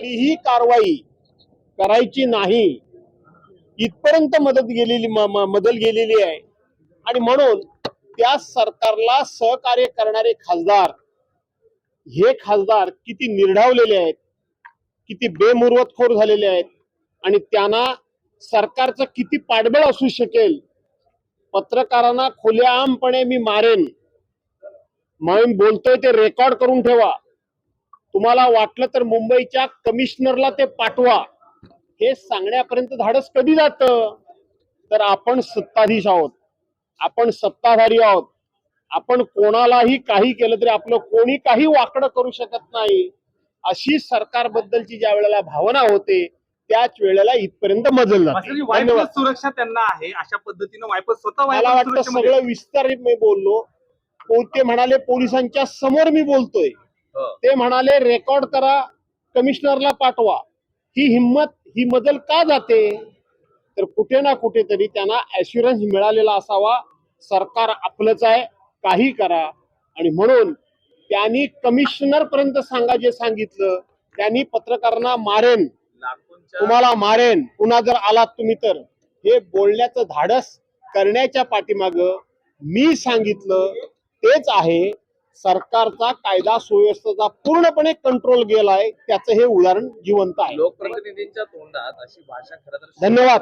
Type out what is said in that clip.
कुठलीही कारवाई करायची नाही इथपर्यंत मदत गेलेली आहे। आणि म्हणून त्या सरकारला सहकार्य करणारे खासदार हे खासदार किती निर्ढावलेले आहेत, किती बेमुरवतखोर झालेले आहेत आणि त्यांना सरकारचं किती पाठबळ असू शकेल। पत्रकारांना खुलेआमपणे मी मारेन म्हणून बोलतोय ते रेकॉर्ड करून ठेवा। तुम्हाला वाटलं तर मुंबईच्या कमिशनरला ते पाठवा। हे सांगण्यापर्यंत धाडस कधी जातं? तर आपण सत्ताधीश आहोत, आपण सत्ताधारी आहोत, आपण कोणालाही काही केलं तरी आपलं कोणी काही वाकडं करू शकत नाही अशी सरकारबद्दलची ज्या वेळेला भावना होते त्याच वेळेला इथपर्यंत मजल जाते। सुरक्षा त्यांना आहे अशा पद्धतीने वायपस स्वतः मला वाटतं सगळं विस्तारित मी बोललो। ते म्हणाले पोलिसांच्या समोर मी बोलतोय, ते म्हणाले रेकॉर्ड करा, कमिशनरला पाठवा। ही हिम्मत, ही मजल का जाते? तर कुठे ना कुठेतरी त्यांना ऍश्युरन्स मिळालेला असावा, सरकार आपलंच आहे, काही करा। आणि म्हणून त्यांनी कमिशनर पर्यंत सांगा जे सांगितलं, त्यांनी पत्रकारांना मारेन, तुम्हाला मारेन, पुन्हा जर आलात तुम्ही तर, हे बोलण्याचं धाडस करण्याच्या पाठीमाग मी सांगितलं तेच आहे। सरकारचा कायदा सुव्यवस्थेचा पूर्णपणे कंट्रोल गेलाय, त्याचं हे उदाहरण जिवंत आहे। लोकप्रतिनिधींच्या तोंडात अशी भाषा खरं तर धन्यवाद।